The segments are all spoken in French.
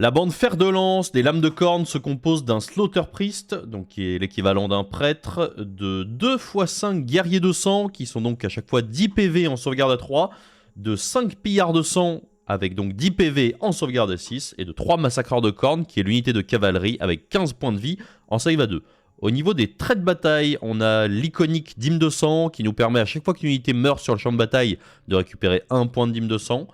La bande fer de lance des lames de corne se compose d'un Slaughter Priest, donc qui est l'équivalent d'un prêtre, de 2 x 5 guerriers de sang, qui sont donc à chaque fois 10 PV en sauvegarde à 3, de 5 pillards de sang, avec donc 10 PV en sauvegarde à 6, et de 3 massacreurs de cornes, qui est l'unité de cavalerie, avec 15 points de vie en save à 2. Au niveau des traits de bataille, on a l'iconique dîme de sang, qui nous permet à chaque fois qu'une unité meurt sur le champ de bataille, de récupérer 1 point de dîme de sang.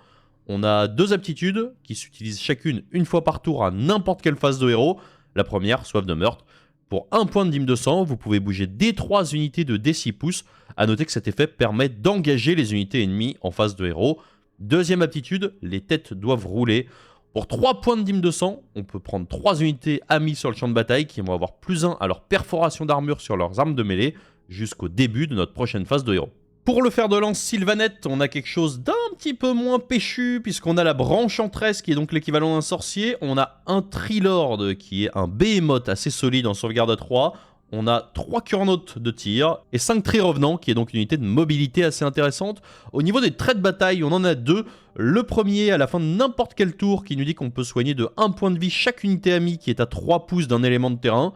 On a 2 aptitudes qui s'utilisent chacune une fois par tour à n'importe quelle phase de héros. La première, soif de meurtre. Pour 1 point de dîme de sang, vous pouvez bouger D3 unités de D6 pouces. A noter que cet effet permet d'engager les unités ennemies en phase de héros. Deuxième aptitude, les têtes doivent rouler. Pour 3 points de dîme de sang, on peut prendre 3 unités amies sur le champ de bataille qui vont avoir +1 à leur perforation d'armure sur leurs armes de mêlée jusqu'au début de notre prochaine phase de héros. Pour le fer de lance Sylvanette, on a quelque chose d'un petit peu moins péchu, puisqu'on a la branche enchanteresse qui est donc l'équivalent d'un sorcier. On a un Trilord qui est un behemoth assez solide en sauvegarde à 3. On a 3 Curnautes de tir et 5 Tri-Revenants qui est donc une unité de mobilité assez intéressante. Au niveau des traits de bataille, on en a 2. Le premier à la fin de n'importe quel tour qui nous dit qu'on peut soigner de 1 point de vie chaque unité amie qui est à 3 pouces d'un élément de terrain.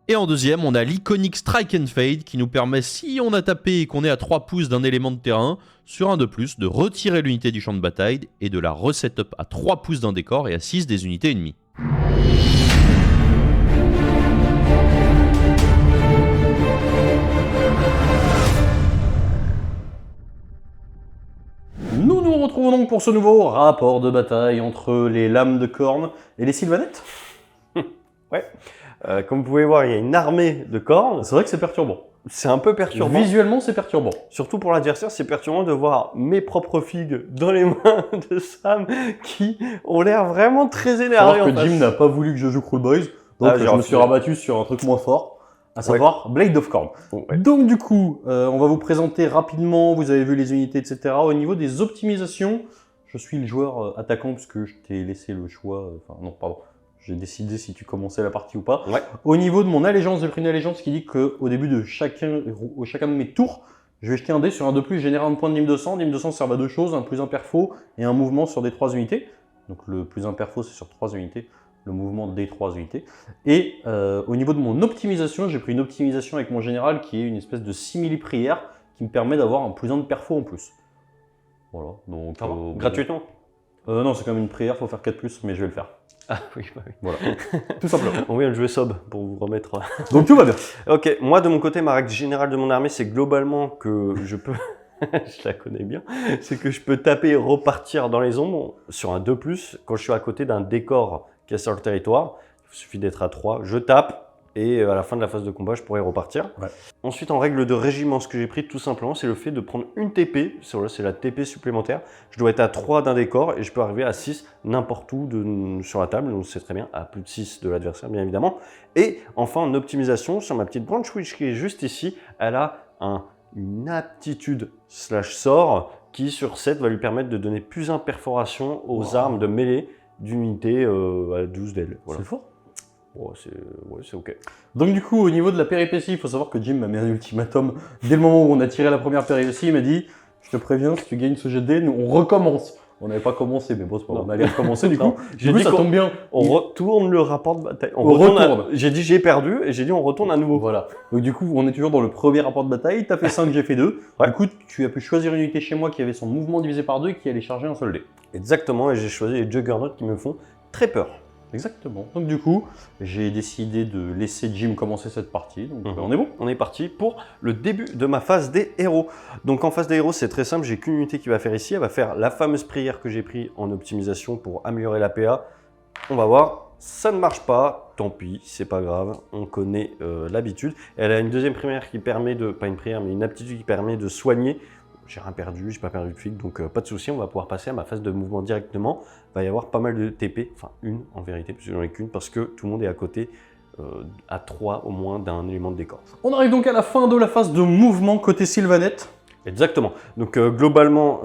Et en deuxième, on a l'iconique Strike and Fade qui nous permet, si on a tapé et qu'on est à 3 pouces d'un élément de terrain, sur un de plus, de retirer l'unité du champ de bataille et de la reset-up à 3 pouces d'un décor et à 6 des unités ennemies. Nous nous retrouvons donc pour ce nouveau rapport de bataille entre les lames de corne et les sylvanettes. Ouais. Comme vous pouvez voir, il y a une armée de cornes. C'est vrai que c'est perturbant. C'est un peu perturbant. Visuellement, c'est perturbant. Surtout pour l'adversaire, c'est perturbant de voir mes propres figues dans les mains de Sam qui ont l'air vraiment très énervés. Alors que Jim n'a pas voulu que je joue Cruel Boys, donc je me suis rabattu sur un truc moins fort, à savoir Blade of Corn. Ouais. Donc du coup, on va vous présenter rapidement, vous avez vu les unités, etc. Au niveau des optimisations, je suis le joueur attaquant puisque je t'ai laissé le choix, enfin non, pardon. J'ai décidé si tu commençais la partie ou pas. Ouais. Au niveau de mon allégeance, j'ai pris une allégeance qui dit qu'au début de chacun de mes tours, je vais jeter un dé sur un de plus, générer un point de dîme de sang. Dîme de sang sert à 2 choses, un +1 perfo et un mouvement sur des 3 unités. Donc le +1 perfo, c'est sur 3 unités, le mouvement des 3 unités. Et au niveau de mon optimisation, j'ai pris une optimisation avec mon général qui est une espèce de simili-prière qui me permet d'avoir un +1 de perfo en plus. Voilà. Donc, gratuitement non, c'est quand même une prière, faut faire 4+, mais je vais le faire. Ah oui, bah oui. Voilà, tout simplement. On vient de jouer Sob pour vous remettre. Donc tout va bien. Ok, moi de mon côté, ma règle générale de mon armée, c'est globalement que je peux, je la connais bien, c'est que je peux taper et repartir dans les ombres sur un 2+, quand je suis à côté d'un décor qui est sur le territoire. Il suffit d'être à 3, je tape, et à la fin de la phase de combat, je pourrais repartir. Ouais. Ensuite, en règle de régiment, ce que j'ai pris tout simplement, c'est le fait de prendre une TP, c'est la TP supplémentaire. Je dois être à 3 d'un décor et je peux arriver à 6 n'importe où sur la table, donc c'est très bien, à plus de 6 de l'adversaire bien évidemment. Et enfin, en optimisation, sur ma petite branch witch qui est juste ici, elle a une aptitude /sort qui sur 7 va lui permettre de donner +1 perforation aux armes de mêlée d'unité à 12 d'elle. Voilà. C'est fort. Ouais, c'est ok. Donc du coup, au niveau de la péripétie, il faut savoir que Jim m'a mis un ultimatum. Dès le moment où on a tiré la première péripétie, il m'a dit « Je te préviens, si tu gagnes ce jet de dés, nous on recommence ». On n'avait pas commencé, mais bon, c'est pas grave, on allait recommencer du coup. J'ai dit ça tombe bien. On retourne le rapport de bataille. On retourne. J'ai dit j'ai perdu et j'ai dit on retourne à nouveau. Voilà. Donc du coup, on est toujours dans le premier rapport de bataille. T'as fait 5, j'ai fait 2. Ouais. Du coup, tu as pu choisir une unité chez moi qui avait son mouvement divisé par 2 et qui allait charger un seul dé. Exactement, et j'ai choisi les Juggernauts qui me font très peur. Exactement. Donc du coup, j'ai décidé de laisser Jim commencer cette partie. Donc on est bon. On est parti pour le début de ma phase des héros. Donc en phase des héros, c'est très simple, j'ai qu'une unité qui va faire ici. Elle va faire la fameuse prière que j'ai pris en optimisation pour améliorer la PA. On va voir, ça ne marche pas, tant pis, c'est pas grave, on connaît l'habitude. Elle a une deuxième prière qui permet de, pas une prière, mais une aptitude qui permet de soigner. J'ai rien perdu, j'ai pas perdu de flic, donc pas de souci, on va pouvoir passer à ma phase de mouvement directement. Il va y avoir pas mal de TP, enfin une en vérité, parce que j'en ai qu'une, parce que tout le monde est à côté, à 3 au moins d'un élément de décor. On arrive donc à la fin de la phase de mouvement côté Sylvanette. Exactement. Donc globalement,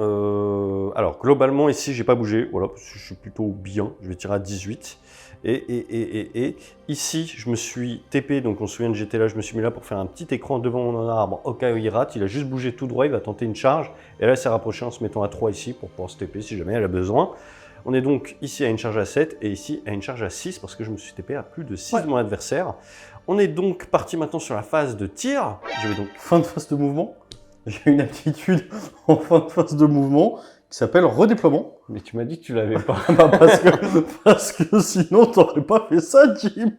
globalement ici j'ai pas bougé, voilà, parce que je suis plutôt bien, je vais tirer à 18. Et ici, je me suis TP, donc on se souvient que j'étais là, je me suis mis là pour faire un petit écran devant mon arbre au cas où il rate. Il a juste bougé tout droit, il va tenter une charge. Et là, il s'est rapproché en se mettant à 3 ici pour pouvoir se TP si jamais elle a besoin. On est donc ici à une charge à 7 et ici à une charge à 6 parce que je me suis TP à plus de 6 de mon adversaire. On est donc parti maintenant sur la phase de tir. Je vais donc... Fin de phase de mouvement. J'ai une aptitude en fin de phase de mouvement qui s'appelle redéploiement. Mais tu m'as dit que tu l'avais pas. Bah, parce que sinon, t'aurais pas fait ça, Jim.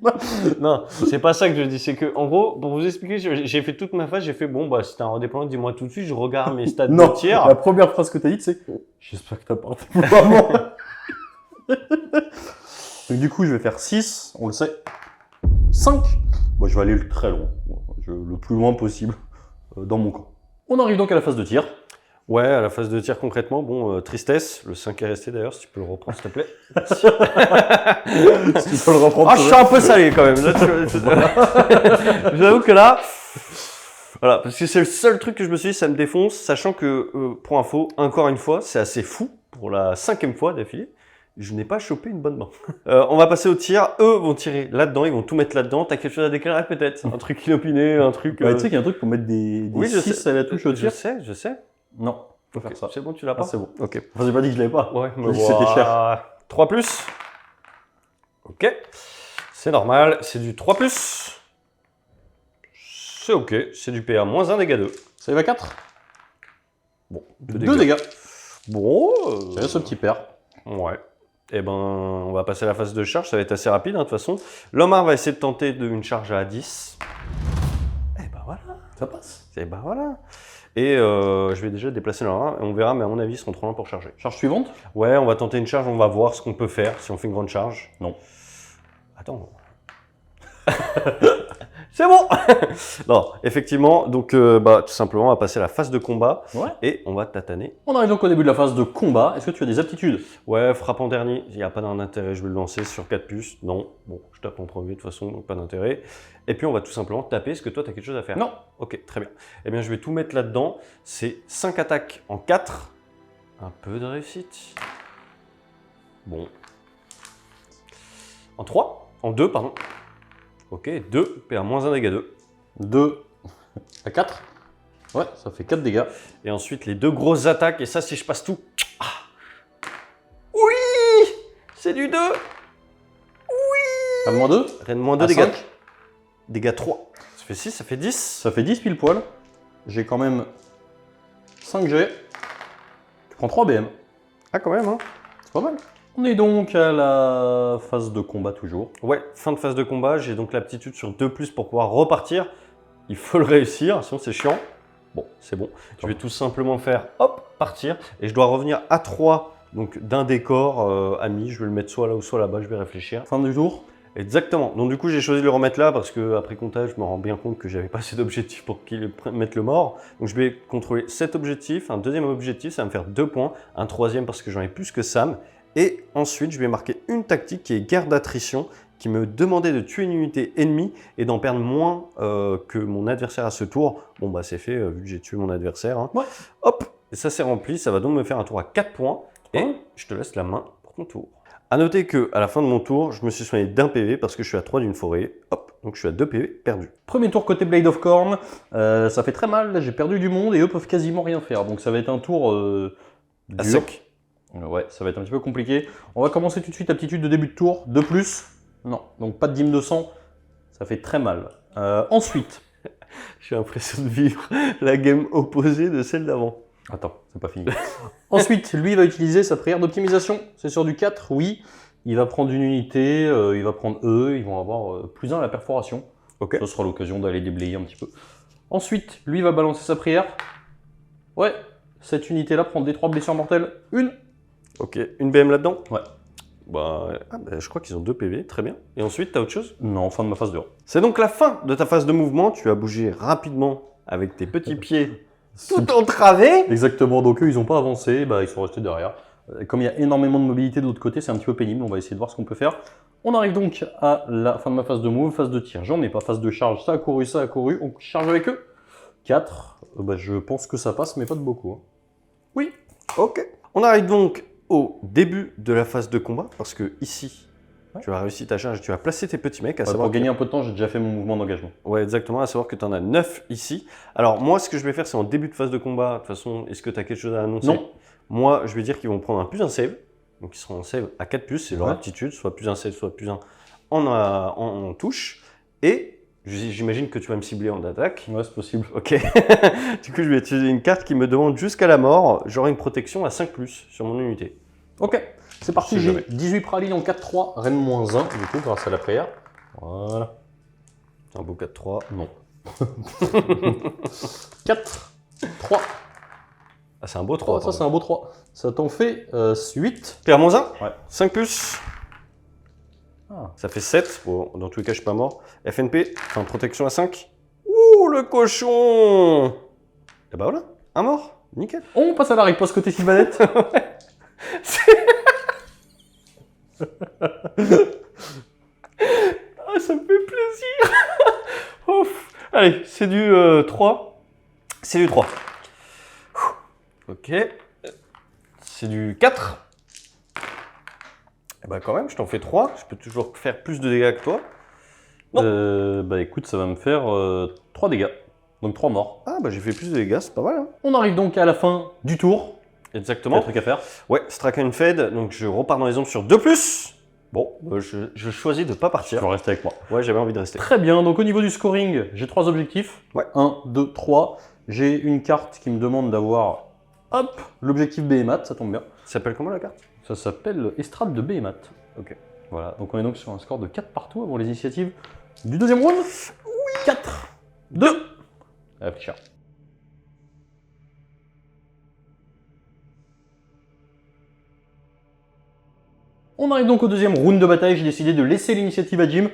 Non, c'est pas ça que je dis. C'est que, en gros, pour vous expliquer, j'ai fait toute ma phase. J'ai fait, bon, bah, si t'as un redéploiement, dis-moi tout de suite. Je regarde mes stats Non, de tir. la première phrase que t'as dite, c'est j'espère que t'as pas de déploiement. Donc, du coup, je vais faire 6, on le sait. 5. Bon, je vais aller le très loin, le plus loin possible dans mon camp. On arrive donc à la phase de tir. Ouais, à la phase de tir concrètement, bon, tristesse, le 5 est resté d'ailleurs, si tu peux le reprendre s'il te plaît. Si tu peux le reprendre. Ah, je suis un peu salé quand même. Là, j'avoue que là, voilà, parce que c'est le seul truc que je me suis dit, ça me défonce, sachant que, pour info, encore une fois, c'est assez fou, pour la 5e fois d'affilée, je n'ai pas chopé une bonne main. On va passer au tir, eux vont tirer là-dedans, ils vont tout mettre là-dedans, t'as quelque chose à déclarer peut-être? Un truc inopiné, un truc... Ouais, tu sais qu'il y a un truc pour mettre des oui, je 6 sais. à la touche au tir. Je sais. Non, faut Ok, faire ça. c'est bon, tu l'as pas? Ah, c'est bon. Ok. Enfin, j'ai pas dit que je l'avais pas. Ouais, J'ai dit que c'était cher. 3 plus. Ok. C'est normal, c'est du 3 plus. C'est ok, c'est du PA moins 1 dégâts 2. Ça y va 4. Bon, 2 dégâts. Bon, C'est ce petit père. ouais. Eh ben, on va passer à la phase de charge, ça va être assez rapide hein, de toute façon. Lomar va essayer de tenter une charge à 10. Eh ben voilà. Ça passe. Et ben voilà. Et je vais déjà déplacer Lomar et on verra, mais à mon avis, ils seront trop loin pour charger. Charge suivante. Ouais, on va tenter une charge, on va voir ce qu'on peut faire si on fait une grande charge. Non. Attends. C'est bon. Non, effectivement, donc bah, tout simplement, on va passer à la phase de combat Ouais. et on va tataner. On arrive donc au début de la phase de combat. Est-ce que tu as des aptitudes? Ouais, frappe en dernier, il n'y a pas d'intérêt, je vais le lancer sur 4 puces. Non, bon, je tape en premier de toute façon, donc pas d'intérêt. Et puis on va tout simplement taper, est-ce que toi tu as quelque chose à faire? Non. Ok, très bien. Eh bien, je vais tout mettre là-dedans. C'est 5 attaques en 4. Un peu de réussite. Bon. En 3, en 2, pardon. Ok, 2, PA moins 1 dégâts 2. 2 à 4. Ouais, ça fait 4 dégâts. Et ensuite, les 2 grosses attaques. Et ça, si je passe tout. Ah. Oui. C'est du 2. À moins 2. Reine moins 2 À dégâts. 5. Dégâts 3. Ça fait 6, ça fait 10. Ça fait 10 pile poil. J'ai quand même 5 G. Tu prends 3 BM. Ah, quand même, hein. C'est pas mal. On est donc à la phase de combat toujours. Ouais, fin de phase de combat. J'ai donc l'aptitude sur 2+ pour pouvoir repartir. Il faut le réussir, sinon c'est chiant. Bon, c'est bon. Je vais tout simplement faire, hop, partir. Et je dois revenir à 3, donc d'un décor ami. Je vais le mettre soit là ou soit là-bas, je vais réfléchir. Fin du tour. Exactement. Donc du coup, j'ai choisi de le remettre là parce que après comptage, je me rends bien compte que j'avais pas assez d'objectifs pour qu'il mette le mort. Donc je vais contrôler cet objectif, un deuxième objectif, ça va me faire 2 points, un troisième parce que j'en ai plus que Sam. Et ensuite, je vais marquer une tactique qui est guerre d'attrition, qui me demandait de tuer une unité ennemie et d'en perdre moins que mon adversaire à ce tour. Bon bah c'est fait, vu que j'ai tué mon adversaire. Hein. Ouais. Hop, et ça c'est rempli, ça va donc me faire un tour à 4 points. Et je te laisse la main pour ton tour. A noter que à la fin de mon tour, je me suis soigné d'un PV parce que je suis à 3 d'une forêt. Hop, donc je suis à 2 PV perdus. Premier tour côté Blade of Corn. Ça fait très mal. Là, j'ai perdu du monde et eux peuvent quasiment rien faire. Donc ça va être un tour À dur. sec. Ouais, ça va être un petit peu compliqué. On va commencer tout de suite, aptitude de début de tour. 2+. Non, donc pas de dîme de sang. Ça fait très mal. Ensuite. J'ai l'impression de vivre la game opposée de celle d'avant. Attends, c'est pas fini. Ensuite, lui, il va utiliser sa prière d'optimisation. C'est sur du 4, oui. Il va prendre une unité, il va prendre eux, ils vont avoir +1 à la perforation. Ok. Ça sera l'occasion d'aller déblayer un petit peu. Ensuite, lui va balancer sa prière. Ouais, cette unité-là prend des 3 blessures mortelles. Une. Ok, une BM là-dedans? Ouais. Bah, je crois qu'ils ont 2 PV, très bien. Et ensuite, t'as autre chose? Non, fin de ma phase 2. C'est donc la fin de ta phase de mouvement. Tu as bougé rapidement avec tes petits pieds tout entravés. Exactement, donc eux, ils n'ont pas avancé, bah, ils sont restés derrière. Comme il y a énormément de mobilité de l'autre côté, c'est un petit peu pénible, on va essayer de voir ce qu'on peut faire. On arrive donc à la fin de ma phase de move, phase de tir. J'en ai pas, phase de charge, ça a couru, on charge avec eux. 4, bah, je pense que ça passe, mais pas de beaucoup. Hein. Oui, ok. On arrive donc au début de la phase de combat, parce que ici, ouais, tu as réussi ta charge, tu as placé tes petits mecs. À ouais, savoir pour gagner un peu de temps, j'ai déjà fait mon mouvement d'engagement. Ouais, exactement, à savoir que tu en as 9 ici. Alors moi, ce que je vais faire, c'est en début de phase de combat. De toute façon, est-ce que tu as quelque chose à annoncer? Non. Moi, je vais dire qu'ils vont prendre un +1 save. Donc ils seront en save à 4+, c'est leur Ouais. aptitude, soit +1 save, soit +1 en touche. Et j'imagine que tu vas me cibler en attaque. Ouais, c'est possible. Ok. Du coup, je vais utiliser une carte qui me demande jusqu'à la mort. J'aurai une protection à 5+ sur mon unité. Ok, c'est parti. Je sais J'ai jamais. 18 pralines en 4-3, reine -1, du coup, grâce à la prière. Voilà. C'est un beau 4-3. Non. 4, 3. Ah, c'est un beau 3. Oh, ça, c'est un beau 3. Ça t'en fait 8. PA-1 Ouais. 5+. Ah. Ça fait 7. Bon, dans tous les cas, je suis pas mort. FNP, enfin protection à 5. Ouh, le cochon! Et bah voilà, un mort. Nickel. On passe à la riposte côté Sylvanette. Ah, ça me fait plaisir. Ouf. Allez, c'est du 3. C'est du 3. Ok. C'est du 4. Et bah quand même, je t'en fais 3. Je peux toujours faire plus de dégâts que toi. Non. Bah écoute, ça va me faire 3 dégâts. Donc 3 morts. Ah bah j'ai fait plus de dégâts, c'est pas mal. Hein. On arrive donc à la fin du tour. Il y a Exactement. un truc à faire. Ouais, Straken Fed, donc je repars dans les ombres sur 2+. Bon, je choisis de pas Tu partir. vas rester avec moi. Ouais, j'avais envie de rester. Très bien, donc au niveau du scoring, j'ai 3 objectifs. Ouais. 1, 2, 3. J'ai une carte qui me demande d'avoir, hop, l'objectif Behemat, ça tombe bien. Ça s'appelle comment la carte? Ça s'appelle Estrade de Behemat. Ok. Voilà, donc on est donc sur un score de 4 partout avant les initiatives du deuxième round. Oui. 4, 2. Réfléchir. On arrive donc au deuxième round de bataille. J'ai décidé de laisser l'initiative à Jim.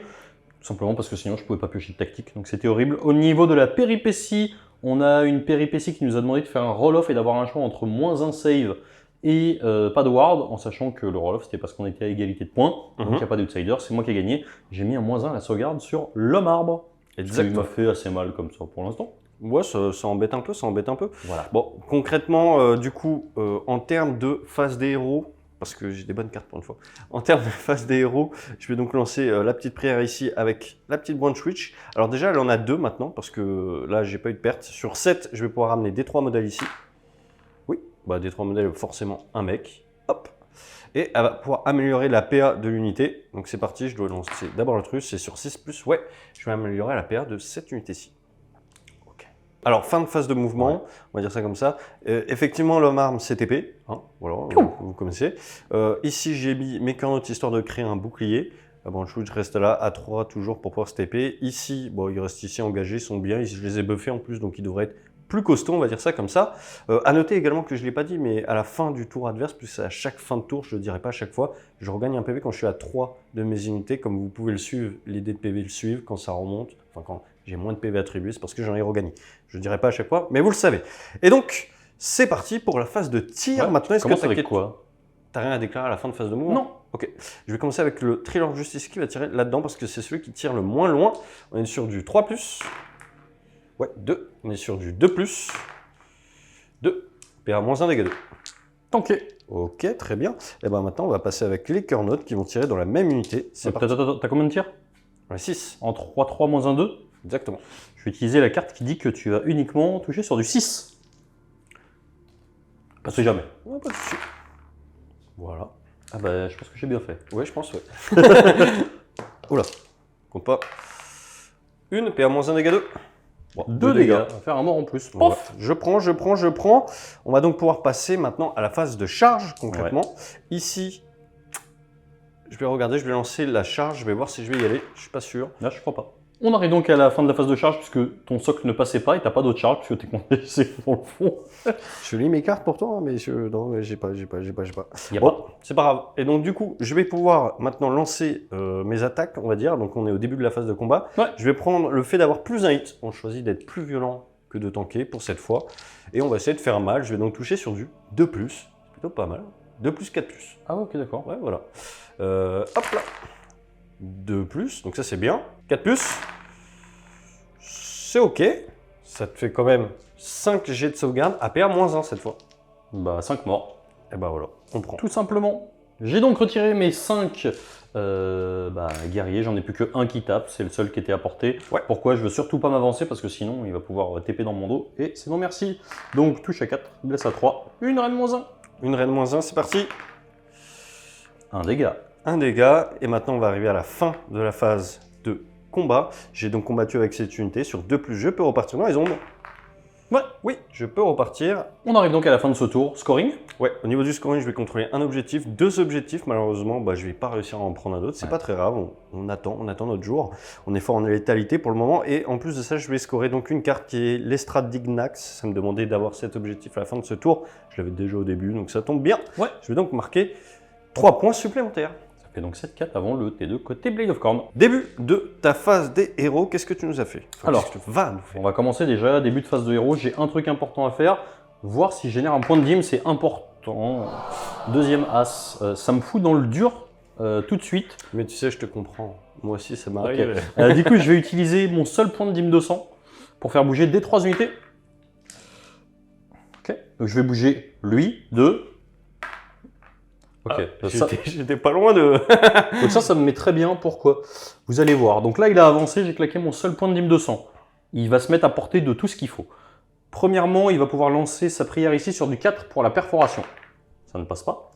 Tout simplement parce que sinon je pouvais pas piocher de tactique, donc c'était horrible. Au niveau de la péripétie, on a une péripétie qui nous a demandé de faire un roll-off et d'avoir un choix entre -1 save et pas de ward, en sachant que le roll-off c'était parce qu'on était à égalité de points, donc il n'y a pas d'outsider, c'est moi qui ai gagné. J'ai mis un -1 à la sauvegarde sur l'homme arbre. Il m'a fait assez mal comme ça pour l'instant. Ouais, ça embête un peu, ça embête un peu. Voilà. Bon, concrètement, du coup, en termes de phase des héros, parce que j'ai des bonnes cartes pour une fois, en termes de phase des héros, je vais donc lancer la petite prière ici avec la petite branch switch. Alors déjà, elle en a 2 maintenant, parce que là, j'ai pas eu de perte. Sur 7, je vais pouvoir ramener D3 modèles ici. Oui, bah D3 modèles, forcément un mec. Hop. Et elle va pouvoir améliorer la PA de l'unité. Donc c'est parti, je dois lancer d'abord le truc, c'est sur 6+. Ouais, je vais améliorer la PA de cette unité-ci. Alors, fin de phase de mouvement, ouais. On va dire ça comme ça. Effectivement, l'homme arme, c'est TP. Hein, voilà, vous connaissez. Ici, j'ai mis mes carnotes histoire de créer un bouclier. Bon, je reste là à 3 toujours pour pouvoir se TP. Ici, bon, ils restent ici engagés, ils sont bien. Ici, je les ai buffés en plus, donc ils devraient être plus costauds, on va dire ça comme ça. À noter également que je ne l'ai pas dit, mais à la fin du tour adverse, plus à chaque fin de tour, je ne le dirai pas à chaque fois, je regagne un PV quand je suis à 3 de mes unités. Comme vous pouvez le suivre, les dés de PV le suivent quand ça remonte. Enfin, quand j'ai moins de PV attribués, c'est parce que j'en ai regagné. Je ne dirai pas à chaque fois, mais vous le savez. Et donc, c'est parti pour la phase de tir. Ouais, maintenant, est-ce que tu avec quoi? T'as rien à déclarer à la fin de phase de mouvement? Non. Ok. Je vais commencer avec le Thriller of Justice qui va tirer là-dedans parce que c'est celui qui tire le moins loin. On est sur du 3+. Ouais, 2. On est sur du 2+. 2. PA -1 dégâts 2. Tanké. Ok, très bien. Et ben maintenant, on va passer avec les Curnotes qui vont tirer dans la même unité. C'est parti. T'as combien de tirs? 6. En 3-3 -1-2. Exactement. Je vais utiliser la carte qui dit que tu vas uniquement toucher sur du 6. Pas jamais. Ouais, pas de soucis. Voilà. Ah bah, je pense que j'ai bien fait. Ouais, je pense, ouais. Oula. Compte pas. 1, PA -1 dégâts 2. Bon, 2 dégâts. On va faire un mort en plus. Ouais. Je prends. On va donc pouvoir passer maintenant à la phase de charge, concrètement. Ouais. Ici, je vais regarder, je vais lancer la charge, je vais voir si je vais y aller. Je suis pas sûr. Là, je crois pas. On arrive donc à la fin de la phase de charge puisque ton socle ne passait pas et t'as pas d'autre charge puisque t'es coincé dans le fond. Je lis mes cartes pourtant, mais non, j'ai pas. Bon, c'est pas grave. Et donc du coup, je vais pouvoir maintenant lancer mes attaques, on va dire. Donc on est au début de la phase de combat. Ouais. Je vais prendre le fait d'avoir plus un hit. On choisit d'être plus violent que de tanker pour cette fois. Et on va essayer de faire mal. Je vais donc toucher sur du 2+. C'est plutôt pas mal. 2+, 4+. Ah ok, d'accord. Ouais, voilà. Hop là. 2+, donc ça c'est bien. 4+, c'est ok. Ça te fait quand même 5 jets de sauvegarde à PA -1 cette fois. Bah 5 morts. Et bah voilà, on prend. Tout simplement. J'ai donc retiré mes 5 guerriers, j'en ai plus que un qui tape, c'est le seul qui était à portée. Ouais. Pourquoi? Je veux surtout pas m'avancer parce que sinon il va pouvoir TP dans mon dos et c'est non merci. Donc touche à 4, blesse à 3, une reine -1. Une reine -1, c'est parti. Un dégât. Un dégât. Et maintenant, on va arriver à la fin de la phase de combat. J'ai donc combattu avec cette unité. Sur 2+, je peux repartir dans les ombres. Ouais, oui, je peux repartir. On arrive donc à la fin de ce tour. Scoring. Ouais, au niveau du scoring, je vais contrôler un objectif, 2 objectifs. Malheureusement, je vais pas réussir à en prendre un autre. C'est pas très grave, on attend notre jour. On est fort en létalité pour le moment. Et en plus de ça, je vais scorer donc une carte qui est l'Estrade d'Ignax. Ça me demandait d'avoir cet objectif à la fin de ce tour. Je l'avais déjà au début, donc ça tombe bien. Ouais. Je vais donc marquer 3 points supplémentaires. Ça fait donc 7-4 avant le T2 côté Blade of Corn. Début de ta phase des héros, qu'est-ce que tu nous as fait? Alors, qu'est-ce que tu vas nous faire? On va commencer déjà, début de phase de héros. J'ai un truc important à faire. Voir si je génère un point de dim, c'est important. Deuxième as, ça me fout dans le dur tout de suite. Mais tu sais, je te comprends. Moi aussi, ça m'arrive. Okay. Du coup, je vais utiliser mon seul point de dim 200 pour faire bouger des 3 unités. Ok, donc je vais bouger lui, 2. Ok, j'étais pas loin de... donc ça me met très bien. Pourquoi? Vous allez voir. Donc là, il a avancé, j'ai claqué mon seul point de dim 200. Il va se mettre à portée de tout ce qu'il faut. Premièrement, il va pouvoir lancer sa prière ici sur du 4 pour la perforation. Ça ne passe pas.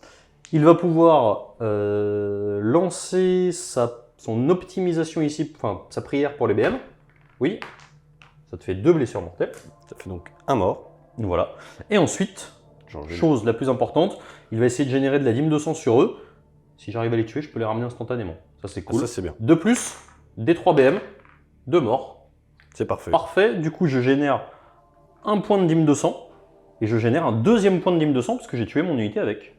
Il va pouvoir lancer son optimisation ici, enfin sa prière pour les BM. Oui, ça te fait 2 blessures mortelles. Ça fait donc un mort. Voilà. Et ensuite, chose la plus importante, il va essayer de générer de la dim 200 sur eux. Si j'arrive à les tuer, je peux les ramener instantanément. Ça c'est cool. Ça c'est bien. De plus, des 3 BM, 2 morts. C'est parfait. Parfait. Du coup, je génère un point de dim 200 et je génère un deuxième point de dim 200 parce que j'ai tué mon unité avec.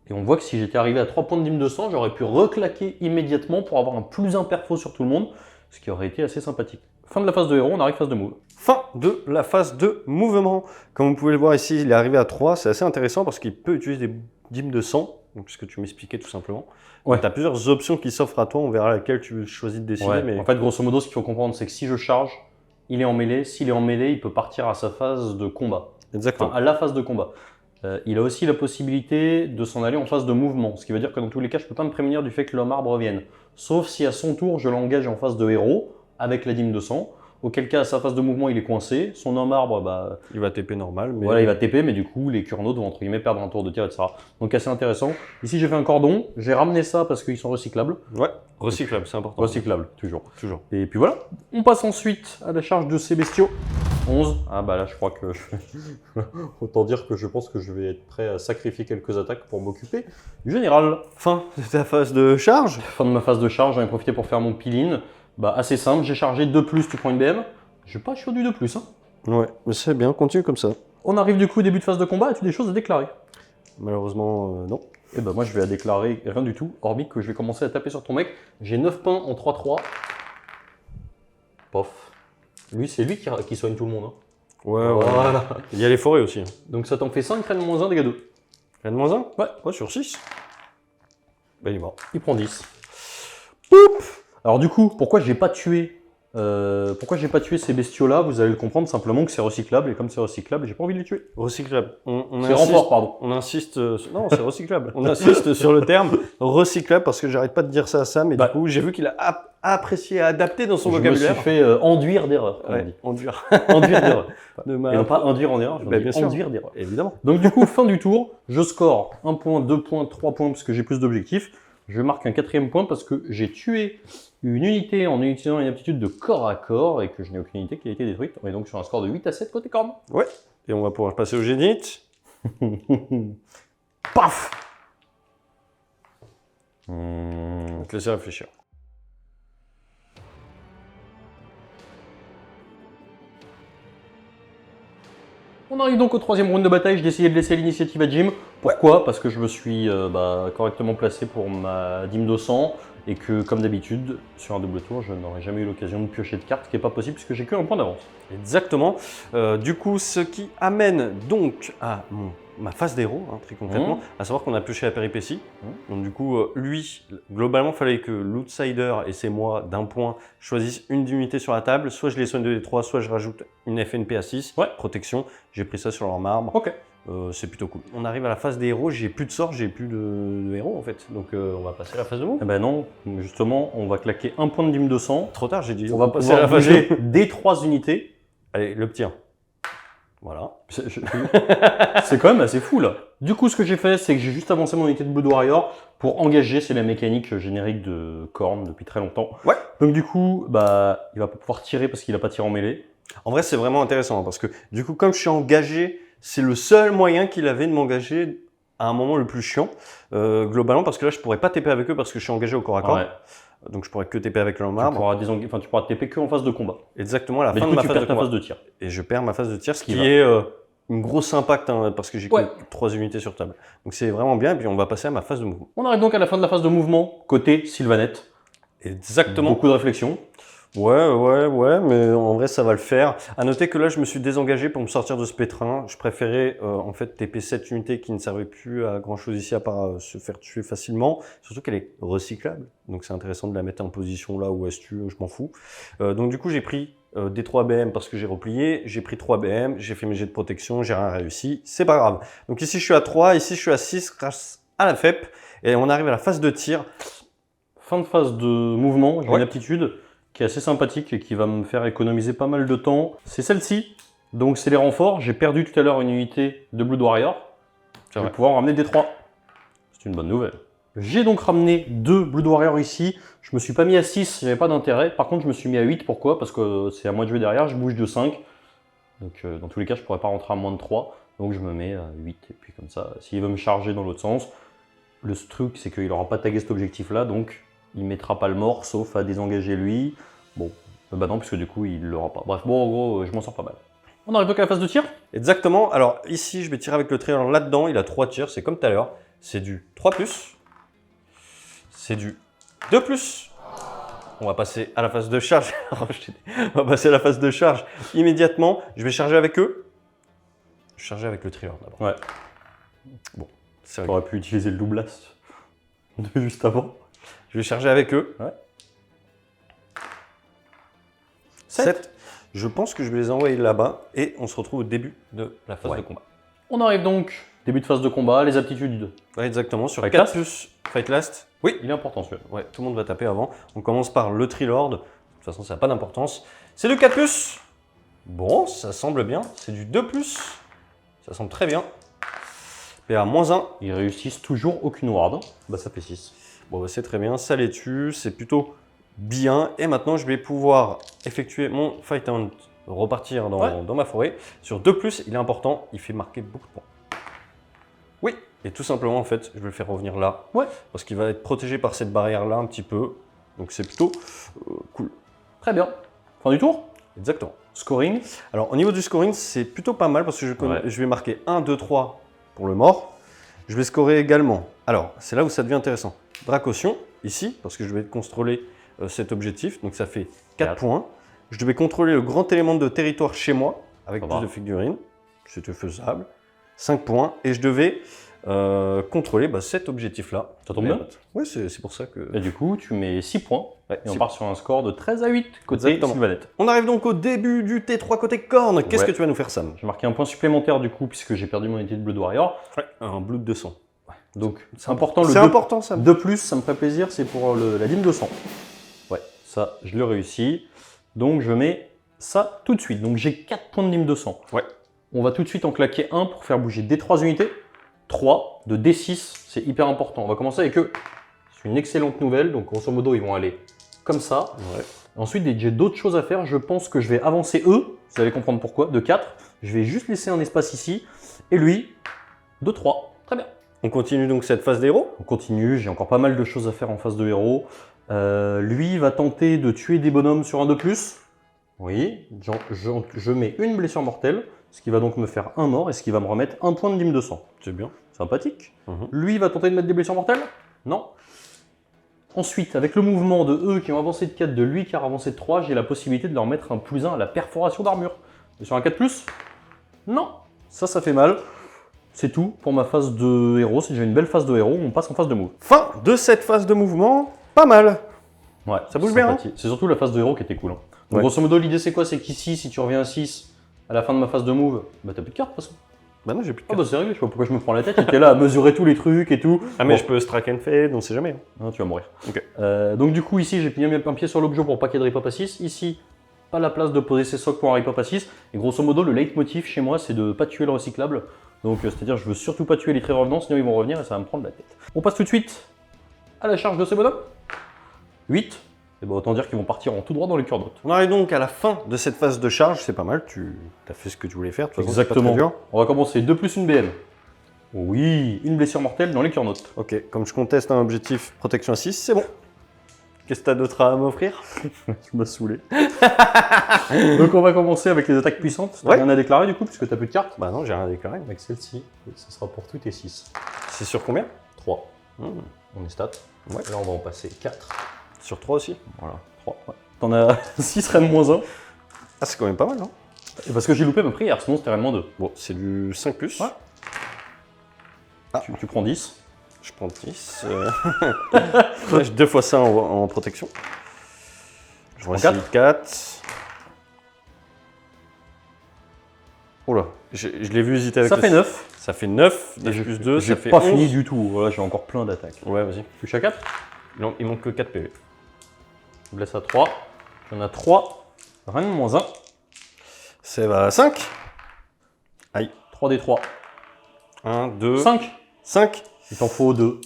Et on voit que si j'étais arrivé à 3 points de dim 200, j'aurais pu reclaquer immédiatement pour avoir un plus 1 perfo sur tout le monde, ce qui aurait été assez sympathique. Fin de la phase de héros, on arrive phase de move. Fin de la phase de mouvement. Comme vous pouvez le voir ici, il est arrivé à 3. C'est assez intéressant parce qu'il peut utiliser des dim de 100, donc ce que tu m'expliquais tout simplement. Ouais. Tu as plusieurs options qui s'offrent à toi, on verra laquelle tu choisis de décider. Ouais. Mais... En fait, grosso modo, ce qu'il faut comprendre, c'est que si je charge, il est en mêlée. S'il est en mêlée, il peut partir à sa phase de combat. Exactement. Enfin, à la phase de combat. Il a aussi la possibilité de s'en aller en phase de mouvement, ce qui veut dire que dans tous les cas, je ne peux pas me prémunir du fait que l'homme arbre revienne. Sauf si à son tour, je l'engage en phase de héros, avec la dîme de sang, auquel cas, à sa phase de mouvement, il est coincé. Son homme arbre, il va TP normal. Mais... voilà, il va TP, mais du coup, les curnautes vont entre guillemets perdre un tour de tir, etc. Donc assez intéressant. Ici, j'ai fait un cordon, j'ai ramené ça parce qu'ils sont recyclables. Ouais, recyclable, c'est important. Recyclable, toujours. Toujours. Et puis voilà, on passe ensuite à la charge de ces bestiaux. 11. Ah bah là, je crois que... Autant dire que je pense que je vais être prêt à sacrifier quelques attaques pour m'occuper du général. Fin de ta phase de charge. Fin de ma phase de charge, j'en ai profité pour faire mon peel-in. Assez simple, j'ai chargé 2+, tu prends une BM. Je suis pas chaud du 2+. Hein. Ouais, mais c'est bien, continue comme ça. On arrive du coup au début de phase de combat, as-tu des choses à déclarer? Malheureusement, non. Et moi je vais à déclarer rien du tout, hormis que je vais commencer à taper sur ton mec. J'ai 9 pains en 3-3. Pof. Lui, c'est lui qui soigne tout le monde. Hein. Ouais, voilà. Il y a les forêts aussi. Donc ça t'en fait 5, reine -1, dégâts 2. Reine -1? Ouais. Sur 6. Il est mort. Il prend 10. Poup. Alors du coup, pourquoi j'ai pas tué ces bestiaux-là? Vous allez le comprendre simplement que c'est recyclable, et comme c'est recyclable, j'ai pas envie de les tuer. Recyclable. C'est renfort, pardon. On insiste... Non, c'est recyclable. On insiste sur le terme recyclable parce que j'arrête pas de dire ça à Sam, et du coup, j'ai vu qu'il a apprécié, adapté dans son vocabulaire. Je me suis fait enduire d'erreur, comme on dit. Enduire. Enduire d'erreur. Et non pas induire en erreur, bien sûr. enduire d'erreur. Évidemment. Donc du coup, fin du tour, je score 1 point, 2 points, 3 points parce que j'ai plus d'objectifs. Je marque un 4e point parce que j'ai tué une unité en utilisant une aptitude de corps à corps et que je n'ai aucune unité qui a été détruite. On est donc sur un score de 8-7 côté corne. Ouais. Et on va pouvoir passer au génite. Paf. On va te laisser réfléchir. On arrive donc au 3e round de bataille. J'ai décidé de laisser l'initiative à Jim. Pourquoi? Parce que je me suis correctement placé pour ma dîme de sang et que, comme d'habitude, sur un double tour, je n'aurais jamais eu l'occasion de piocher de cartes, ce qui n'est pas possible puisque j'ai qu'un point d'avance. Exactement. Du coup, ce qui amène donc à ma phase d'héros, très concrètement, à savoir qu'on a pioché la péripétie. Donc du coup, lui, globalement, il fallait que l'outsider, et c'est moi, d'un point, choisissent une unité sur la table. Soit je les soigne de D3, soit je rajoute une FNP à 6, protection. J'ai pris ça sur leur marbre. Ok. C'est plutôt cool. On arrive à la phase des héros, j'ai plus de sorts, j'ai plus de héros en fait. Donc on va passer à la phase de move. Eh ben non, justement, on va claquer un point de dîme de sang. Trop tard, j'ai dit. On va passer à la phase des 3 unités. Allez, le petit 1. Voilà. C'est quand même assez fou là. Du coup, ce que j'ai fait, c'est que j'ai juste avancé mon unité de Blood Warrior pour engager. C'est la mécanique générique de Khorne depuis très longtemps. Ouais. Donc du coup, bah, il va pas pouvoir tirer parce qu'il a pas tiré en mêlée. En vrai, c'est vraiment intéressant parce que du coup, comme je suis engagé, c'est le seul moyen qu'il avait de m'engager à un moment le plus chiant, globalement, parce que là, je pourrais pas TP avec eux parce que je suis engagé au corps à corps. Ouais. Donc, je pourrais que TP avec le Tu marbre. pourras TP que en phase de combat. Exactement à la Mais fin du de coup, ma tu phase de perds ta combat. phase de tir. Et je perds ma phase de tir, ce Qui qui va. est une grosse impact hein, parce que j'ai Ouais. que 3 unités sur table. Donc, c'est vraiment bien. Et puis, on va passer à ma phase de mouvement. On arrive donc à la fin de la phase de mouvement, côté Sylvanette. Exactement. Beaucoup de réflexion. Ouais, mais en vrai, ça va le faire. À noter que là, je me suis désengagé pour me sortir de ce pétrin. Je préférais en fait TP 7 unités qui ne servaient plus à grand chose ici à part se faire tuer facilement. Surtout qu'elle est recyclable. Donc, c'est intéressant de la mettre en position là où elle se tue, je m'en fous. Donc, du coup, j'ai pris des 3 BM parce que j'ai replié. J'ai pris 3 BM, j'ai fait mes jets de protection, j'ai rien réussi. C'est pas grave. Donc, ici, je suis à 3, ici, je suis à 6 grâce à la FEP. Et on arrive à la phase de tir. Fin de phase de mouvement, j'ai Ouais. une aptitude qui est assez sympathique et qui va me faire économiser pas mal de temps. C'est celle-ci. Donc c'est les renforts. J'ai perdu tout à l'heure une unité de Blood Warrior. Je vais vrai. pouvoir en ramener des 3. C'est une bonne nouvelle. J'ai donc ramené 2 Blood Warrior ici. Je me suis pas mis à 6, il n'y avait pas d'intérêt. Par contre, je me suis mis à 8. Pourquoi? Parce que c'est à moi de jouer derrière, je bouge de 5. Donc dans tous les cas, je pourrais pas rentrer à moins de 3. Donc je me mets à 8. Et puis comme ça, s'il veut me charger dans l'autre sens, le truc c'est qu'il n'aura pas tagué cet objectif-là. Donc il mettra pas le mort, sauf à désengager lui. Bon, bah non, puisque du coup, il l'aura pas. Bref, bon, en gros, je m'en sors pas mal. On arrive donc à la phase de tir. Exactement. Alors ici, je vais tirer avec le triangle là-dedans. Il a 3 tirs. C'est comme tout à l'heure. C'est du 3+. C'est du 2+. On va passer à la phase de charge. On va passer à la phase de charge immédiatement. Je vais charger avec eux. Je vais charger avec le triangle d'abord. Ouais. Bon, c'est J'aurais pu utiliser le doublast de juste avant. Je vais charger avec eux. Ouais. 7. Je pense que je vais les envoyer là-bas et on se retrouve au début de la phase Ouais. de combat. On arrive donc, début de phase de combat, les aptitudes. Ouais, exactement. Sur Fight 4 last Fight Last. Oui, Il est important celui-là. ouais, tout le monde va taper avant. On commence par le Trilord. De toute façon, ça n'a pas d'importance. C'est du 4+. Bon, ça semble bien. C'est du 2+. Ça semble très bien. PA -1. Ils réussissent toujours aucune ward. Bah ça fait 6. Bon, bah, c'est très bien. Ça les tue. C'est plutôt bien. Et maintenant, je vais pouvoir effectuer mon Fight Hunt. Repartir dans ma forêt. Sur 2+, il est important. Il fait marquer beaucoup de points. Oui. Et tout simplement, en fait, je vais le faire revenir là. Ouais. Parce qu'il va être protégé par cette barrière-là un petit peu. Donc, c'est plutôt cool. Très bien. Fin du tour. Exactement. Scoring. Alors, au niveau du scoring, c'est plutôt pas mal parce que Ouais. je vais marquer 1, 2, 3 pour le mort. Je vais scorer également. Alors, c'est là où ça devient intéressant. Dracaution, ici, parce que je vais contrôler cet objectif. Donc, ça fait 4 points. Je devais contrôler le grand élément de territoire chez moi avec Ça plus va. de figurines. C'était faisable. 5 points. Et je devais contrôler cet objectif-là. Ça tombe bien. Oui, c'est pour ça que... Et du coup, tu mets 6 points. Ouais, Et on c'est- part sur un score de 13 à 8 côté Exactement. Sylvanette. On arrive donc au début du T3 côté corne. Qu'est-ce Ouais. que tu vas nous faire, Sam? J'ai marqué un point supplémentaire du coup, puisque j'ai perdu mon unité de Blood Warrior. Un blood de sang. Donc c'est important. C'est important, Sam. De plus, ça me ferait plaisir, c'est pour la dîme de sang. Ouais, ça, je le réussis. Donc je mets ça tout de suite. Donc j'ai 4 points de dîme de sang. Ouais. On va tout de suite en claquer un pour faire bouger D3 unités. 3 de D6, c'est hyper important. On va commencer avec eux. C'est une excellente nouvelle. Donc grosso modo, ils vont aller comme ça. Ouais. Ensuite, j'ai d'autres choses à faire. Je pense que je vais avancer eux. Vous allez comprendre pourquoi. De 4. Je vais juste laisser un espace ici. Et lui, de 3. Très bien. On continue donc cette phase d'héros. On continue, j'ai encore pas mal de choses à faire en phase de héros. Lui va tenter de tuer des bonhommes sur un de plus. Oui, je mets une blessure mortelle, ce qui va donc me faire un mort et ce qui va me remettre un point de dîme de sang. C'est bien. Sympathique. Mhm. Lui va tenter de mettre des blessures mortelles? Non. Ensuite, avec le mouvement de eux qui ont avancé de 4, de lui qui a avancé de 3, j'ai la possibilité de leur mettre un +1 à la perforation d'armure. Et sur un 4+? Non. Ça fait mal. C'est tout pour ma phase de héros. Si j'ai une belle phase de héros, on passe en phase de move. Fin de cette phase de mouvement. Pas mal. Ouais, Ça bouge bien, hein. sympathie. C'est surtout la phase de héros qui était cool. Hein. Donc, Ouais. grosso modo, l'idée c'est quoi? C'est qu'ici, si tu reviens à 6 à la fin de ma phase de move, bah t'as plus de cartes de toute façon. Bah non, j'ai plus de Ah cartes. bah c'est réglé, je sais pas pourquoi je me prends la tête. J'étais là à mesurer tous les trucs et tout. Ah mais Bon. je peux strack and fade, on sait jamais. Non, tu vas mourir. Ok. Donc du coup, ici, j'ai mis un pied sur l'objet pour pas qu'il y ait de rip-up à 6. Ici, pas la place de poser ses socs pour un rip à 6. Et grosso modo, le leitmotiv chez moi, c'est de ne pas tuer le recyclable. Donc, c'est-à-dire, je veux surtout pas tuer les traits revenants, sinon ils vont revenir et ça va me prendre la tête. On passe tout de suite à la charge de ces bonhommes. 8. Et ben, autant dire qu'ils vont partir en tout droit dans les cœurs d'autres. On arrive donc à la fin de cette phase de charge, c'est pas mal, tu as fait ce que tu voulais faire. De toute façon, c'est pas Exactement. très dur. On va commencer 2 plus une BM. Oui, une blessure mortelle dans les cœurs notes. Ok, comme je conteste un objectif protection à 6, c'est bon. Qu'est-ce que t'as d'autre à m'offrir? Tu m'as saoulé. Donc on va commencer avec les attaques puissantes. T'as Ouais. rien à déclarer du coup, puisque t'as plus de cartes. Bah non, j'ai rien déclaré. Avec celle-ci, ce sera pour tous tes 6. C'est sur combien? 3. Mmh. On est stat. Ouais. Là on va en passer 4. Sur 3 aussi? Voilà, 3. Ouais. T'en as 6 reine moins 1. Ah, c'est quand même pas mal, non? Et parce que j'ai loupé ma prière, sinon c'était reine moins 2. Bon, c'est du 5 plus. Ouais. Ah. Tu prends 10. Je prends 10. Là, j'ai 2 fois ça en protection. Je prends prends 4. Oula, je l'ai vu hésiter avec Ça le- fait 9. Ça fait 9, 9 plus 2, J'ai ça fait pas 11. fini du tout. Voilà, j'ai encore plein d'attaques. Ouais, vas-y. Touche à 4. Il manque que 4 PV. Blesse à 3. J'en ai 3. Reine moins 1. C'est à 5. 3 des 3. 1, 2, 5. 5. Il t'en faut 2.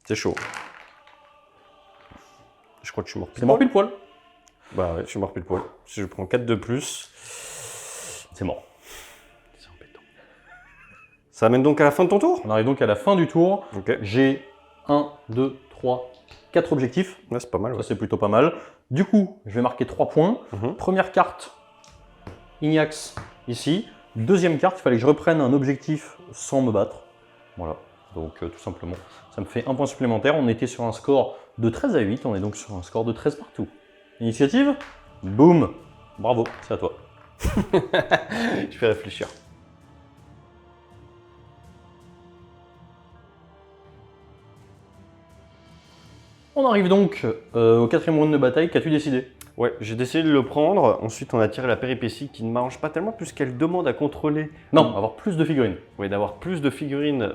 C'est chaud. Je crois que je suis mort. C'est mort pile poil. Bah ouais, je suis mort pile poil. Si je prends 4 de plus, C'est mort. c'est embêtant. Ça amène donc à la fin de ton tour? On arrive donc à la fin du tour. Ok. J'ai 1, 2, 3, 4 objectifs. Ouais, c'est pas mal. Ça, Ouais. c'est plutôt pas mal. Du coup, je vais marquer 3 points. Mhm. Première carte, Ignax, ici. Deuxième carte, il fallait que je reprenne un objectif sans me battre. Voilà. Donc, tout simplement, ça me fait un point supplémentaire. On était sur un score de 13 à 8. On est donc sur un score de 13 partout. Initiative, boum. Bravo, c'est à toi. Je vais réfléchir. On arrive donc au 4e round de bataille. Qu'as-tu décidé? Ouais, j'ai décidé de le prendre. Ensuite, on a tiré la péripétie qui ne m'arrange pas tellement puisqu'elle demande à contrôler. Non, avoir plus de figurines. Ouais, d'avoir plus de figurines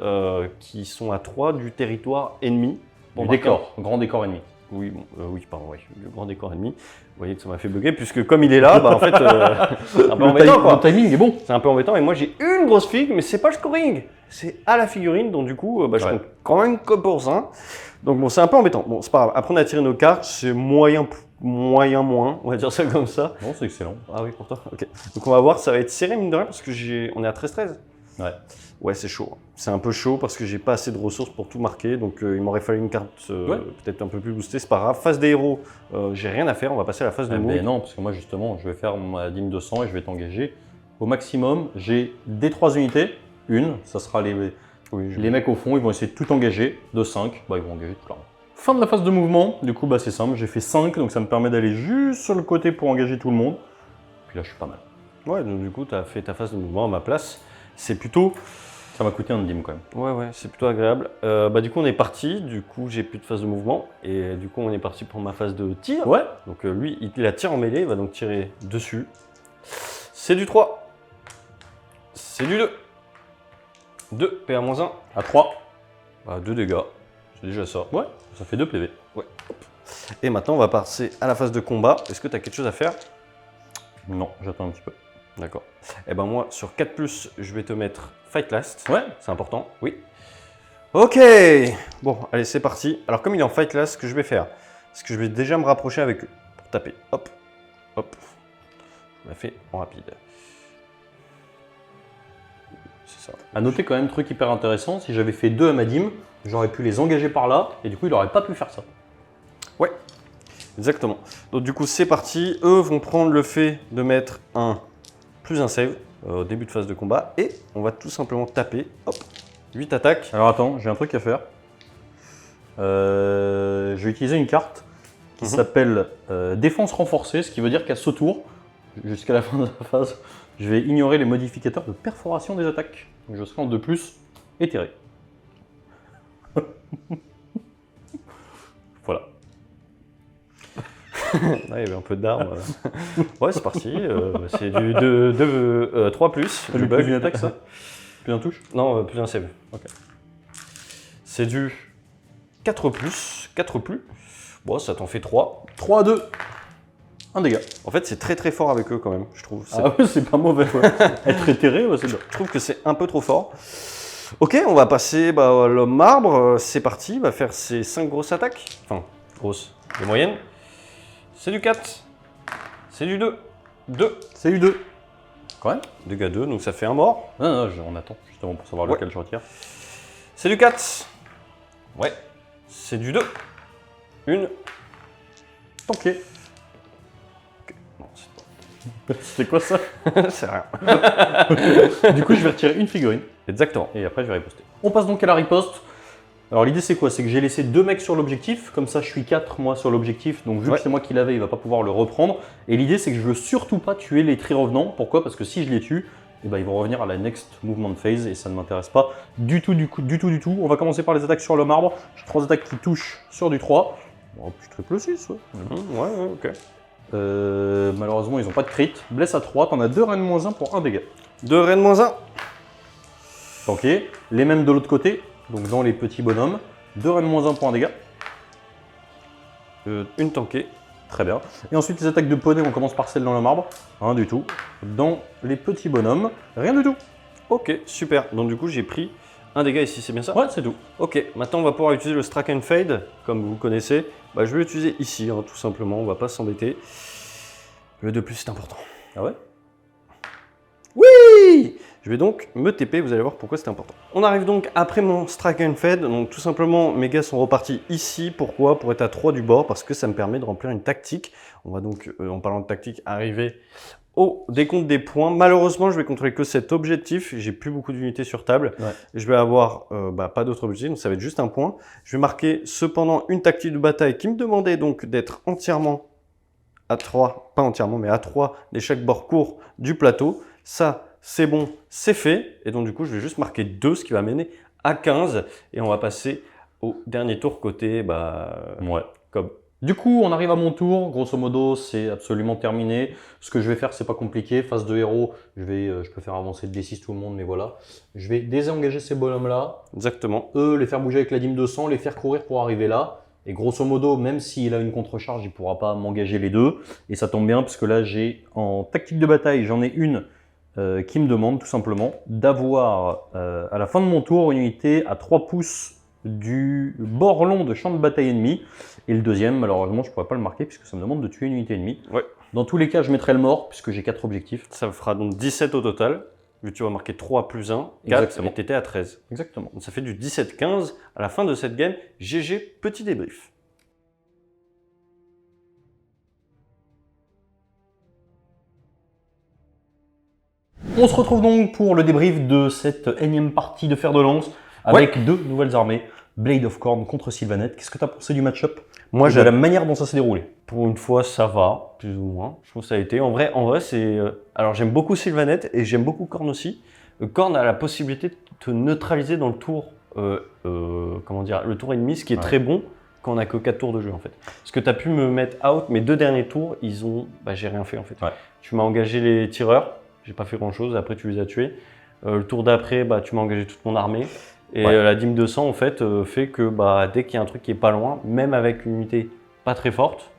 qui sont à 3 du territoire ennemi. Du marquer décor, grand décor ennemi. Oui, bon, oui, pardon, oui, le grand décor ennemi. Vous voyez que ça m'a fait bugger, puisque comme il est là, bah en fait, c'est un peu embêtant, quoi. Le timing est bon. C'est un peu embêtant, et moi j'ai une grosse figue, mais c'est pas le scoring, c'est à la figurine, donc du coup, bah, je Ouais. compte quand même que pour ça. Donc bon, c'est un peu embêtant. Bon, c'est pas grave, après on a tiré nos cartes, c'est moyen, moins, on va dire ça comme ça. Bon, c'est excellent. Ah oui, pour toi, ok. Donc on va voir, ça va être serré, mine de rien, parce que on est à 13-13. Ouais. Ouais, c'est chaud. C'est un peu chaud parce que j'ai pas assez de ressources pour tout marquer, donc il m'aurait fallu une carte Ouais. peut-être un peu plus boostée. C'est pas grave. Phase des héros, j'ai rien à faire. On va passer à la phase de move. Ben non, parce que moi justement, je vais faire ma dîme de sang et je vais t'engager. Au maximum, j'ai des 3 unités. Une, ça sera les mecs au fond, ils vont essayer de tout engager. De 5, bah ils vont engager tout clairement. Fin de la phase de mouvement, du coup bah c'est simple, j'ai fait 5, donc ça me permet d'aller juste sur le côté pour engager tout le monde. Puis là je suis pas mal. Ouais, donc du coup, tu as fait ta phase de mouvement à ma place. C'est plutôt. Ça m'a coûté un dîme quand même. Ouais, c'est plutôt agréable. Bah, du coup, on est parti. Du coup, j'ai plus de phase de mouvement. Et du coup, on est parti pour ma phase de tir. Ouais, Donc, lui, il a tir en mêlée. Il va donc tirer dessus. C'est du 3. C'est du 2. 2, PA-1. à 3. Bah, 2 dégâts. C'est déjà ça. Ouais, ça fait 2 PV. Et maintenant, on va passer à la phase de combat. Est-ce que tu as quelque chose à faire? Non, j'attends un petit peu. D'accord. Et ben moi, sur 4+, je vais te mettre Fight Last. Ouais, C'est important, oui. Ok. Bon, allez, c'est parti. Alors, comme il est en Fight Last, ce que je vais faire, c'est que je vais déjà me rapprocher avec eux pour taper. Hop, hop. Je l'ai fait en rapide. C'est ça. à noter quand même, truc hyper intéressant, si j'avais fait 2 à ma dîme, j'aurais pu les engager par là, et du coup il aurait pas pu faire ça. Ouais, exactement. Donc du coup, c'est parti. Eux vont prendre le fait de mettre un save au début de phase de combat. Et on va tout simplement taper. Hop, 8 attaques. Alors attends, j'ai un truc à faire. Je vais utiliser une carte qui s'appelle défense renforcée, ce qui veut dire qu'à ce tour, jusqu'à la fin de la phase, je vais ignorer les modificateurs de perforation des attaques. Donc je serai en 2+, éthéré. Voilà. Ouais, il y avait un peu d'armes. Ouais, c'est parti. C'est du 3+. T'as lu plus une attaque ça? Plus un touche? Non, plus un save. Ok. C'est du 4+. 4+. Bon, ça t'en fait 3. 3 à 2. Un dégât. En fait, c'est très très fort avec eux quand même, je trouve. Ah ouais, c'est pas mauvais. Ouais. Être éthéré, ouais, c'est bien. Je trouve que c'est un peu trop fort. Ok, on va passer à l'homme marbre. C'est parti, il va faire ses 5 grosses attaques. Enfin, grosses et moyennes. C'est du 4. C'est du 2. 2. C'est U2. Quand même. Dégâts 2, donc ça fait un mort. Non, non, on attend justement pour savoir Ouais. lequel je retire. C'est du 4. Ouais. C'est du 2. Une. Tanké. Non, C'était quoi ça? c'est rien. Du coup, je vais retirer une figurine Exactement. et après je vais riposter. On passe donc à la riposte. Alors l'idée c'est quoi? C'est que j'ai laissé 2 mecs sur l'objectif, comme ça je suis 4 moi sur l'objectif, donc vu Ouais. que c'est moi qui l'avais, il va pas pouvoir le reprendre. Et l'idée c'est que je veux surtout pas tuer les tri-revenants. Pourquoi? Parce que si je les tue, eh ben, ils vont revenir à la next movement phase et ça ne m'intéresse pas du tout. On va commencer par les attaques sur le marbre. J'ai 3 attaques qui touchent sur du 3. Oh, puis triple 6, ouais. Ouais, ok. Malheureusement ils ont pas de crit. Blesse à 3, t'en as 2 reines moins 1 pour 1 dégât. 2 reines moins 1. Tanké. Les mêmes de l'autre côté, donc dans les petits bonhommes. 2 reines moins 1 pour 1 dégât. Une tankée. Très bien. Et ensuite les attaques de poney, on commence par celle dans le marbre. Rien du tout. Dans les petits bonhommes, rien du tout. Ok, super. Donc du coup, j'ai pris un dégât ici, c'est bien ça? Ouais, c'est tout. Ok, maintenant on va pouvoir utiliser le Strike and Fade, comme vous connaissez. Bah, je vais l'utiliser ici, hein, tout simplement, on va pas s'embêter. Le 2+, c'est important. Ah ouais? Oui! Je vais donc me TP, vous allez voir pourquoi c'est important. On arrive donc après mon Strike and Fade, donc tout simplement mes gars sont repartis ici. Pourquoi? Pour être à 3 du bord, parce que ça me permet de remplir une tactique. On va donc, en parlant de tactique, arriver au décompte des points. Malheureusement, je vais contrôler que cet objectif. J'ai plus beaucoup d'unités sur table. Ouais. Je vais avoir pas d'autres objectifs, donc ça va être juste un point. Je vais marquer cependant une tactique de bataille qui me demandait donc d'être entièrement à 3, pas entièrement, mais à 3 des chaque bord court du plateau. Ça, c'est bon, c'est fait. Et donc du coup, je vais juste marquer 2, ce qui va m'amener à 15. Et on va passer au dernier tour côté Ouais. comme. Du coup, on arrive à mon tour. Grosso modo, c'est absolument terminé. Ce que je vais faire, c'est pas compliqué. Phase de héros, je peux faire avancer le D6 tout le monde, mais voilà. Je vais désengager ces bonhommes-là. Exactement. Eux, les faire bouger avec la dîme de sang, les faire courir pour arriver là. Et grosso modo, même s'il a une contre-charge, il pourra pas m'engager les deux. Et ça tombe bien, parce que là, j'ai en tactique de bataille, j'en ai une qui me demande tout simplement d'avoir à la fin de mon tour une unité à 3 pouces du bord long de champ de bataille ennemi. Et le deuxième, malheureusement, je ne pourrais pas le marquer puisque ça me demande de tuer une unité ennemie. Ouais. Dans tous les cas, je mettrai le mort puisque j'ai 4 objectifs. Ça fera donc 17 au total. Vu que tu vas marquer 3 plus 1, 4, Exactement. et t'étais à 13. Exactement. Donc ça fait du 17-15 à la fin de cette game. GG, petit débrief. On se retrouve donc pour le débrief de cette énième partie de fer de lance avec 2 nouvelles armées. Blade of Corn contre Sylvaneth. Qu'est-ce que tu as pensé du match-up? Moi, de la manière dont ça s'est déroulé? Pour une fois, ça va, plus ou moins. Je trouve que ça a été. En vrai c'est. Alors, j'aime beaucoup Sylvaneth et j'aime beaucoup Korn aussi. Korn a la possibilité de te neutraliser dans le tour, comment dire, le tour ennemi, ce qui est très bon quand on n'a que 4 tours de jeu en fait. Parce que tu as pu me mettre out, mes 2 derniers tours, ils ont. J'ai rien fait en fait. Ouais. Tu m'as engagé les tireurs, j'ai pas fait grand chose, après tu les as tués. Le tour d'après, tu m'as engagé toute mon armée. Et la dîme de sang en fait fait que dès qu'il y a un truc qui est pas loin, même avec une unité pas très forte,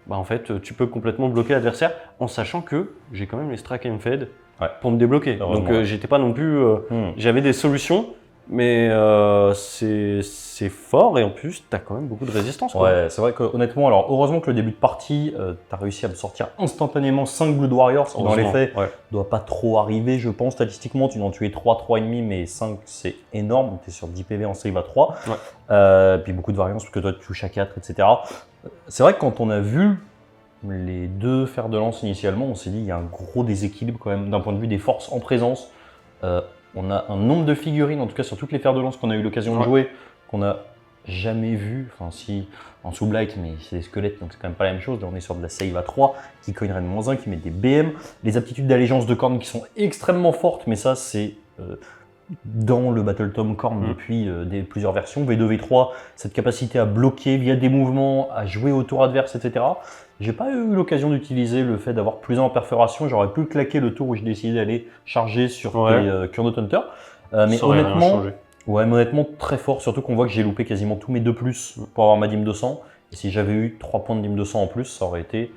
en fait tu peux complètement bloquer l'adversaire en sachant que j'ai quand même les Strike and Fade pour me débloquer. Donc j'étais pas non plus, j'avais des solutions, mais c'est fort et en plus tu as quand même beaucoup de résistance. Quoi. Ouais, c'est vrai que honnêtement, alors heureusement que le début de partie, tu as réussi à me sortir instantanément 5 Blood Warriors, ce qui dans les faits doit pas trop arriver, je pense. Statistiquement, tu dois en tuer 3, 3,5, mais 5 c'est énorme. Tu es sur 10 PV en save à 3. Puis beaucoup de variances, parce que toi tu touches à 4, etc. C'est vrai que quand on a vu les 2 fers de lance initialement, on s'est dit il y a un gros déséquilibre quand même d'un point de vue des forces en présence. On a un nombre de figurines, en tout cas sur toutes les fers de lance qu'on a eu l'occasion de jouer, qu'on a jamais vu, enfin si en sous-blight, mais c'est des squelettes donc c'est quand même pas la même chose. Là on est sur de la save à 3 qui coinerait de -1, qui met des BM, les aptitudes d'allégeance de Korn qui sont extrêmement fortes, mais ça c'est dans le Battle Tome Korn depuis plusieurs versions, V2, V3, cette capacité à bloquer via des mouvements, à jouer au tour adverse, etc. J'ai pas eu l'occasion d'utiliser le fait d'avoir plus 1 en perforation, j'aurais pu le claquer le tour où j'ai décidé d'aller charger sur tes Kurnoth Hunter. Mais honnêtement, très fort, surtout qu'on voit que j'ai loupé quasiment tous mes 2+, pour avoir ma dîme de sang. Et si j'avais eu 3 points de dîme de sang en plus, ça aurait été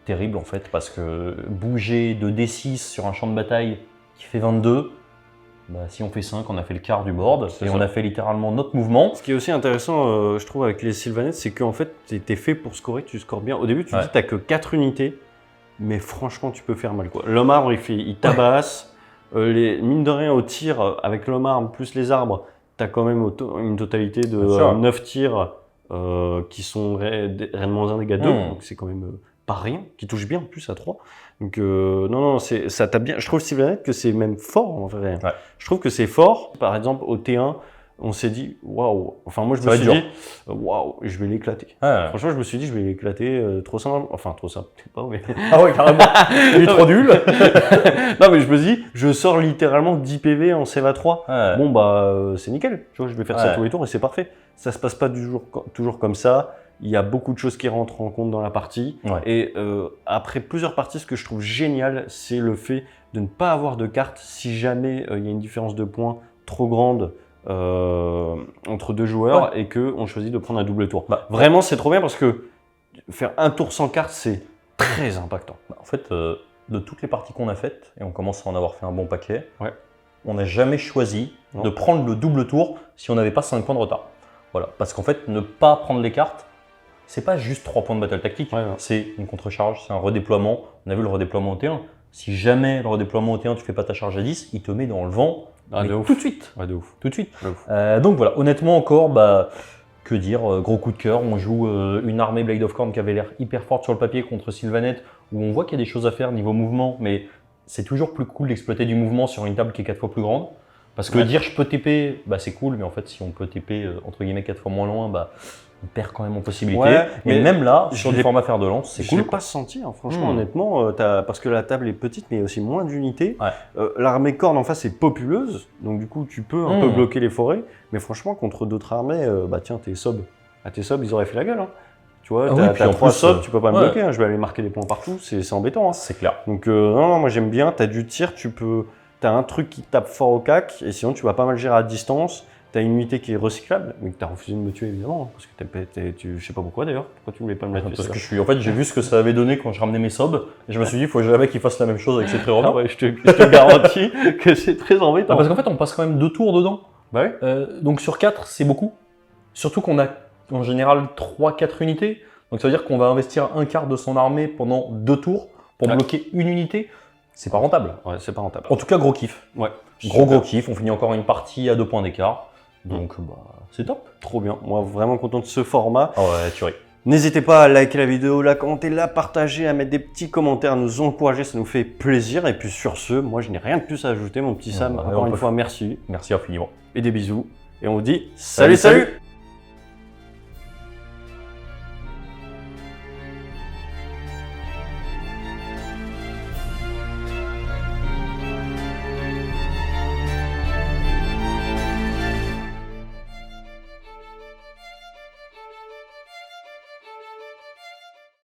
terrible en fait, parce que bouger de D6 sur un champ de bataille qui fait 22, bah, si on fait 5, on a fait le quart du board, et ça. on a fait littéralement notre mouvement. Ce qui est aussi intéressant, je trouve, avec les Sylvanettes, c'est qu'en fait, t'es fait pour scorer, tu scores bien. Au début, tu te dis t'as que 4 unités, mais franchement, tu peux faire mal, quoi. L'homme arbre, il tabasse. Mine de rien, au tir, avec l'homme arbre plus les arbres, t'as quand même une totalité de 9 tirs qui sont réellement 1 dégâts 2, donc c'est quand même pas rien, qui touche bien en plus à 3. Donc non, ça tape bien. Je trouve Sylvanette que c'est même fort en vrai. Ouais. Je trouve que c'est fort. Par exemple, au T1, on s'est dit waouh. Enfin, moi je me suis dit waouh, je vais l'éclater. Franchement, je me suis dit je vais l'éclater trop simple. Enfin, trop simple, peut-être pas, mais. Ah ouais, carrément. Il est trop nul. Non, mais je me dis, je sors littéralement 10 PV en Seva 3. Bon, bah, c'est nickel. Tu vois, je vais faire ça tous les tours et c'est parfait. Ça se passe pas toujours comme ça. Il y a beaucoup de choses qui rentrent en compte dans la partie. Et après plusieurs parties, ce que je trouve génial, c'est le fait de ne pas avoir de carte si jamais il y a une différence de points trop grande entre deux joueurs et qu'on choisit de prendre un double tour. Vraiment, c'est trop bien parce que faire un tour sans carte, c'est très impactant. En fait, de toutes les parties qu'on a faites, et on commence à en avoir fait un bon paquet, on n'a jamais choisi de prendre le double tour si on n'avait pas 5 points de retard. Voilà. Parce qu'en fait, ne pas prendre les cartes, c'est pas juste 3 points de battle tactique, c'est une contre-charge, c'est un redéploiement. On a vu le redéploiement au T1. Si jamais le redéploiement au T1, tu fais pas ta charge à 10, il te met dans le vent tout de suite. De ouf. Tout de suite. Donc voilà, honnêtement encore, bah, que dire, gros coup de cœur. On joue une armée Blade of Corn qui avait l'air hyper forte sur le papier contre Sylvanette, où on voit qu'il y a des choses à faire niveau mouvement, mais c'est toujours plus cool d'exploiter du mouvement sur une table qui est 4 fois plus grande. Parce que dire je peux TP, bah, c'est cool, mais en fait, si on peut TP entre guillemets 4 fois moins loin, bah, on perd quand même en possibilité. Mais même là, sur du format fer de lance, c'est cool. Je l'ai pas senti, hein, franchement, honnêtement, parce que la table est petite, mais il y a aussi moins d'unités. L'armée corne en face est populeuse, donc du coup, tu peux un peu bloquer les forêts. Mais franchement, contre d'autres armées, bah tiens, tes sobs, ils auraient fait la gueule. Hein. Tu vois, t'as 3 sobs, tu peux pas me bloquer. Hein, je vais aller marquer des points partout, c'est embêtant. Hein. C'est clair. Donc non, moi j'aime bien. T'as du tir, t'as un truc qui tape fort au cac, et sinon tu vas pas mal gérer à distance. T'as une unité qui est recyclable, mais que t'as refusé de me tuer évidemment, parce que je sais pas pourquoi d'ailleurs, pourquoi tu voulais pas me la tuer. Parce que en fait, j'ai vu ce que ça avait donné quand je ramenais mes sobs, et je me suis dit, il faut jamais qu'il fasse la même chose avec ses trésors. Je te garantis que c'est très embêtant. Parce qu'en fait, on passe quand même 2 tours dedans. Donc sur 4, c'est beaucoup. Surtout qu'on a en général 3-4 unités. Donc ça veut dire qu'on va investir un quart de son armée pendant 2 tours pour bloquer une unité. C'est pas rentable. C'est pas rentable. En tout cas, gros kiff. Gros kiff. On finit encore une partie à 2 points d'écart. Donc, bah, c'est top. Trop bien. Moi, vraiment content de ce format. Tuerie. N'hésitez pas à liker la vidéo, la commenter, la partager, à mettre des petits commentaires, à nous encourager, ça nous fait plaisir. Et puis sur ce, moi, je n'ai rien de plus à ajouter, mon petit Sam. Encore une fois, merci. Merci infiniment. Et des bisous. Et on vous dit salut.